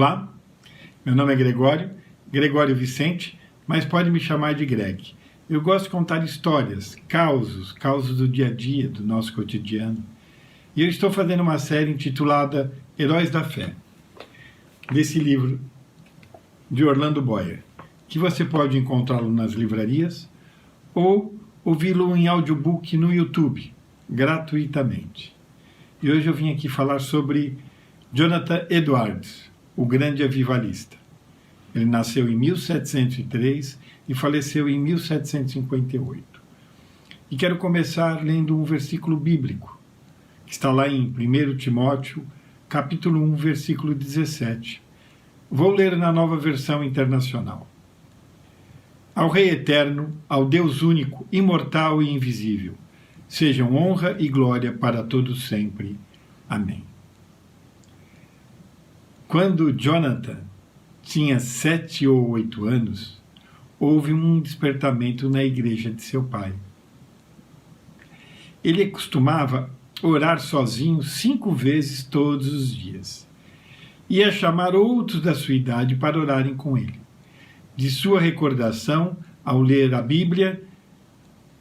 Olá, meu nome é Gregório Vicente, mas pode me chamar de Greg. Eu gosto de contar histórias, causos do dia a dia, do nosso cotidiano. E eu estou fazendo uma série intitulada Heróis da Fé, desse livro de Orlando Boyer, que você pode encontrá-lo nas livrarias ou ouvi-lo em audiobook no YouTube, gratuitamente. E hoje eu vim aqui falar sobre Jonathan Edwards, o grande avivalista. Ele nasceu em 1703 e faleceu em 1758. E quero começar lendo um versículo bíblico, que está lá em 1 Timóteo, capítulo 1, versículo 17. Vou ler na Nova Versão Internacional. Ao Rei Eterno, ao Deus único, imortal e invisível, sejam honra e glória para todos sempre. Amém. Quando Jonathan tinha 7 ou 8 anos, houve um despertamento na igreja de seu pai. Ele costumava orar sozinho 5 vezes todos os dias. Ia chamar outros da sua idade para orarem com ele. De sua recordação, ao ler a Bíblia,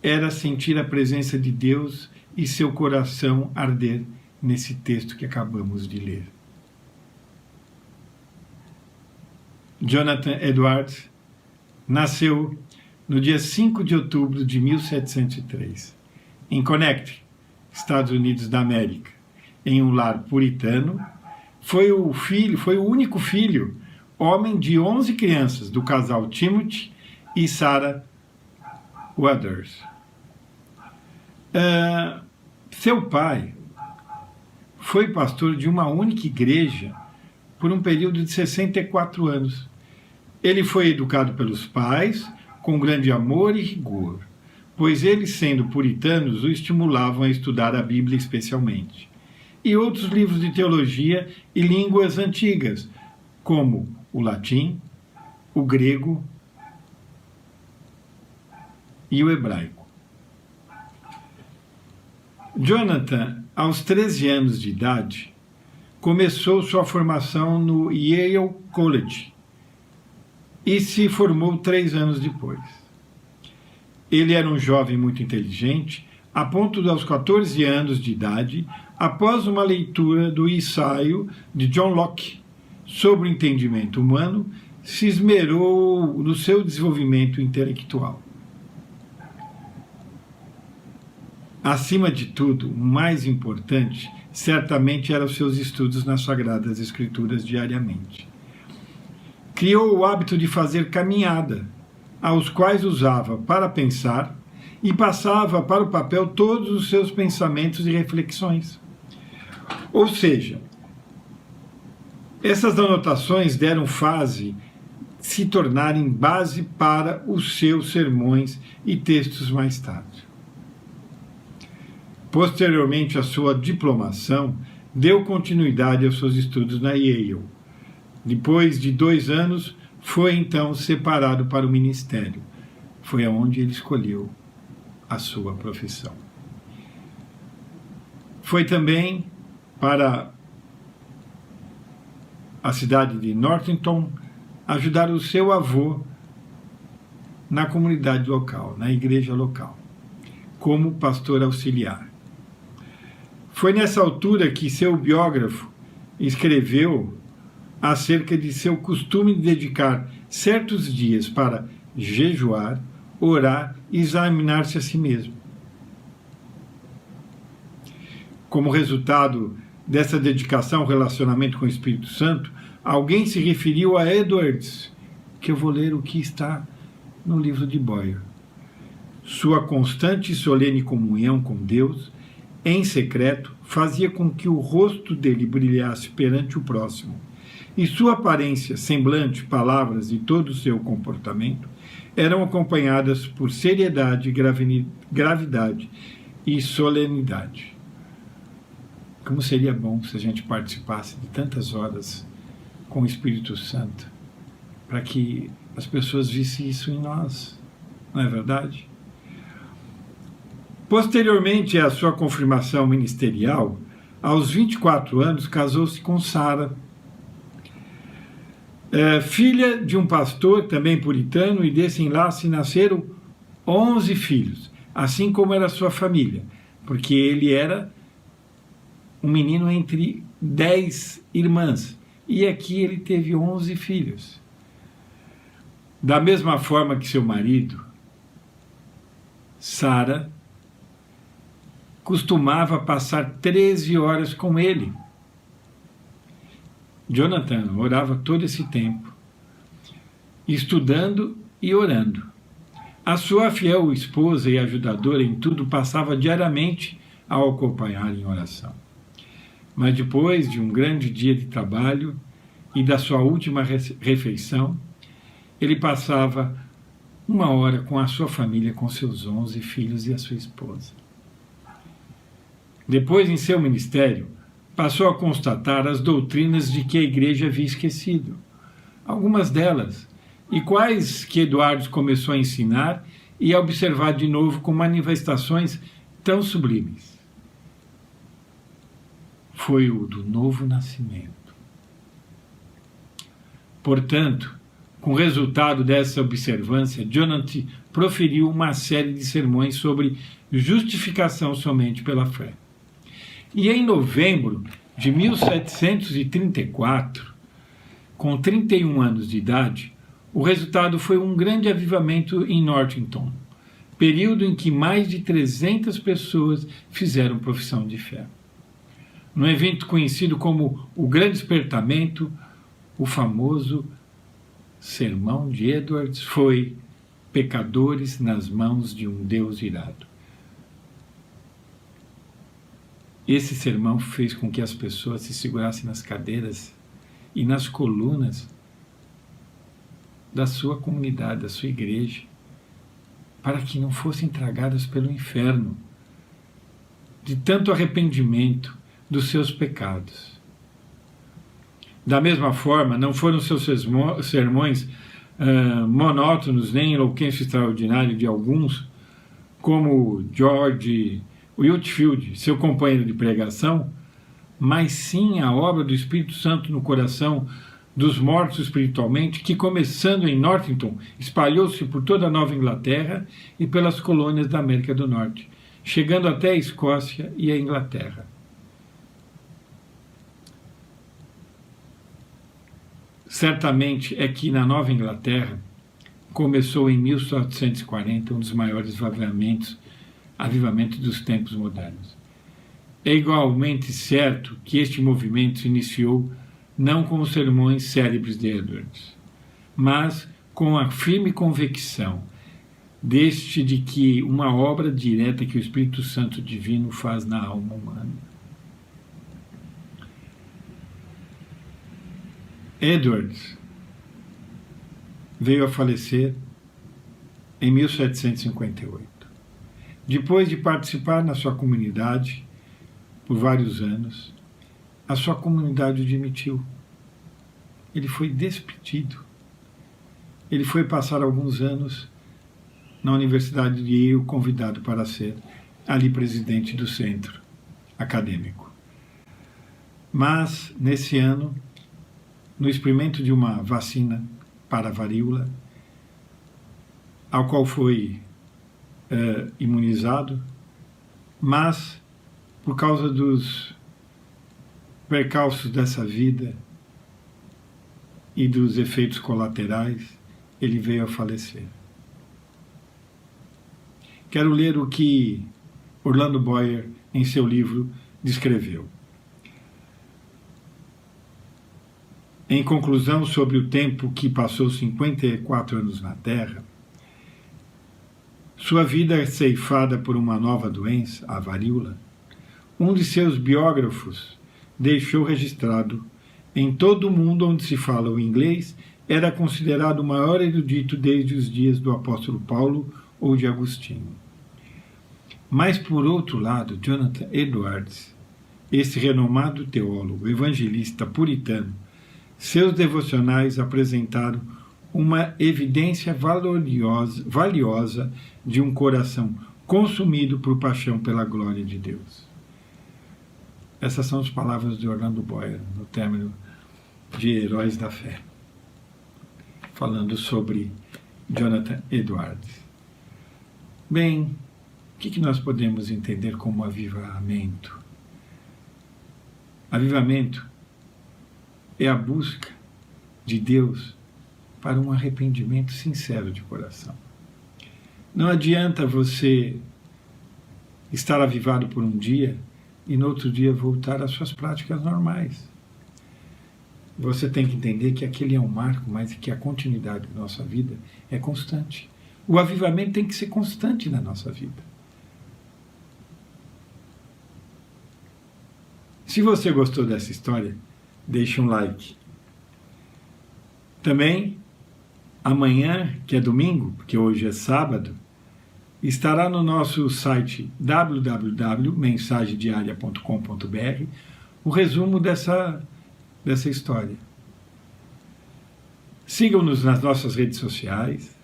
era sentir a presença de Deus e seu coração arder nesse texto que acabamos de ler. Jonathan Edwards nasceu no dia 5 de outubro de 1703, em Connecticut, Estados Unidos da América, em um lar puritano. Foi o único filho, homem de 11 crianças, do casal Timothy e Sarah Waters. Seu pai foi pastor de uma única igreja por um período de 64 anos. Ele foi educado pelos pais com grande amor e rigor, pois eles, sendo puritanos, o estimulavam a estudar a Bíblia especialmente, e outros livros de teologia e línguas antigas, como o latim, o grego e o hebraico. Jonathan, aos 13 anos de idade, começou sua formação no Yale College e se formou 3 anos depois. Ele era um jovem muito inteligente, a ponto de, aos 14 anos de idade, após uma leitura do ensaio de John Locke sobre o entendimento humano, se esmerou no seu desenvolvimento intelectual. Acima de tudo, o mais importante, certamente, eram os seus estudos nas Sagradas Escrituras diariamente. Criou o hábito de fazer caminhada, aos quais usava para pensar e passava para o papel todos os seus pensamentos e reflexões. Ou seja, essas anotações deram fase se tornarem base para os seus sermões e textos mais tarde. Posteriormente à sua diplomação, deu continuidade aos seus estudos na Yale. Depois de 2 anos, foi então separado para o ministério. Foi aonde ele escolheu a sua profissão. Foi também para a cidade de Northampton ajudar o seu avô na comunidade local, na igreja local, como pastor auxiliar. Foi nessa altura que seu biógrafo escreveu acerca de seu costume de dedicar certos dias para jejuar, orar e examinar-se a si mesmo. Como resultado dessa dedicação ao relacionamento com o Espírito Santo, alguém se referiu a Edwards, que eu vou ler o que está no livro de Boyer. Sua constante e solene comunhão com Deus, em secreto, fazia com que o rosto dele brilhasse perante o próximo, e sua aparência, semblante, palavras e todo o seu comportamento eram acompanhadas por seriedade, gravidade e solenidade. Como seria bom se a gente participasse de tantas horas com o Espírito Santo, para que as pessoas vissem isso em nós, não é verdade? Posteriormente à sua confirmação ministerial, aos 24 anos, casou-se com Sarah. filha de um pastor, também puritano, e desse enlace nasceram 11 filhos, assim como era a sua família, porque ele era um menino entre 10 irmãs, e aqui ele teve 11 filhos. Da mesma forma que seu marido, Sara, costumava passar 13 horas com ele. Jonathan orava todo esse tempo, estudando e orando. A sua fiel esposa e ajudadora em tudo passava diariamente a o acompanhar em oração. Mas depois de um grande dia de trabalho e da sua última refeição, ele passava 1 hora com a sua família, com seus 11 filhos e a sua esposa. Depois, em seu ministério, passou a constatar as doutrinas de que a igreja havia esquecido, algumas delas, e quais que Eduardo começou a ensinar e a observar de novo com manifestações tão sublimes. Foi o do novo nascimento. Portanto, com o resultado dessa observância, Jonathan proferiu uma série de sermões sobre justificação somente pela fé. E em novembro de 1734, com 31 anos de idade, o resultado foi um grande avivamento em Northampton, período em que mais de 300 pessoas fizeram profissão de fé. Num evento conhecido como o Grande Despertamento, o famoso sermão de Edwards foi "Pecadores nas mãos de um Deus irado". Esse sermão fez com que as pessoas se segurassem nas cadeiras e nas colunas da sua comunidade, da sua igreja, para que não fossem tragadas pelo inferno, de tanto arrependimento dos seus pecados. Da mesma forma, não foram seus sermões monótonos, nem eloquência extraordinária de alguns, como George Whitefield, seu companheiro de pregação, mas sim a obra do Espírito Santo no coração dos mortos espiritualmente, que, começando em Northampton, espalhou-se por toda a Nova Inglaterra e pelas colônias da América do Norte, chegando até a Escócia e a Inglaterra. Certamente é que na Nova Inglaterra começou em 1740 um dos maiores avivamentos dos tempos modernos. É igualmente certo que este movimento se iniciou não com os sermões célebres de Edwards, mas com a firme convicção de que uma obra direta que o Espírito Santo divino faz na alma humana. Edwards veio a falecer em 1758. Depois de participar na sua comunidade por vários anos, a sua comunidade o demitiu. Ele foi despedido. Ele foi passar alguns anos na Universidade de Yale, convidado para ser ali presidente do centro acadêmico. Mas, nesse ano, no experimento de uma vacina para a varíola, ao qual foi imunizado, mas, por causa dos percalços dessa vida e dos efeitos colaterais, ele veio a falecer. Quero ler o que Orlando Boyer, em seu livro, descreveu. Em conclusão sobre o tempo que passou 54 anos na Terra, sua vida ceifada por uma nova doença, a varíola, um de seus biógrafos deixou registrado: em todo o mundo onde se fala o inglês, era considerado o maior erudito desde os dias do apóstolo Paulo ou de Agostinho. Mas, por outro lado, Jonathan Edwards, esse renomado teólogo, evangelista puritano, seus devocionais apresentaram uma evidência valiosa de um coração consumido por paixão pela glória de Deus. Essas são as palavras de Orlando Boyer, no término de Heróis da Fé. falando sobre Jonathan Edwards. Bem, o que nós podemos entender como avivamento? Avivamento é a busca de Deus para um arrependimento sincero de coração. Não adianta você estar avivado por um dia e no outro dia voltar às suas práticas normais. Você tem que entender que aquele é um marco, mas que a continuidade da nossa vida é constante. O avivamento tem que ser constante na nossa vida. Se você gostou dessa história, deixe um like. Também, amanhã, que é domingo, porque hoje é sábado, estará no nosso site www.mensagediaria.com.br o resumo dessa história. Sigam-nos nas nossas redes sociais.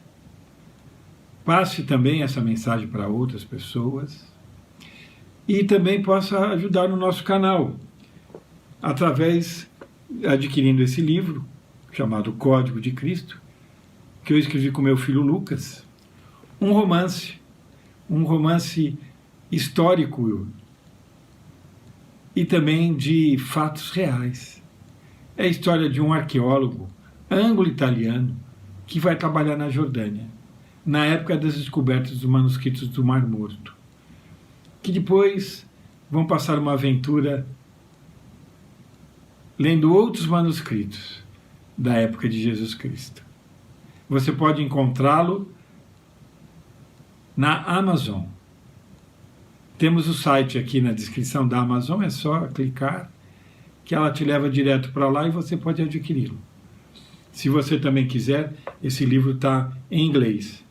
Passe também essa mensagem para outras pessoas. E também possa ajudar no nosso canal, adquirindo esse livro, chamado Código de Cristo, que eu escrevi com meu filho Lucas, um romance histórico e também de fatos reais. É a história de um arqueólogo anglo-italiano que vai trabalhar na Jordânia, na época das descobertas dos manuscritos do Mar Morto, que depois vão passar uma aventura lendo outros manuscritos da época de Jesus Cristo. Você pode encontrá-lo na Amazon. Temos o site aqui na descrição da Amazon, é só clicar que ela te leva direto para lá e você pode adquiri-lo. Se você também quiser, esse livro está em inglês.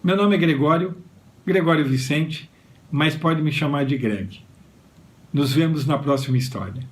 Meu nome é Gregório Vicente, mas pode me chamar de Greg. Nos vemos na próxima história.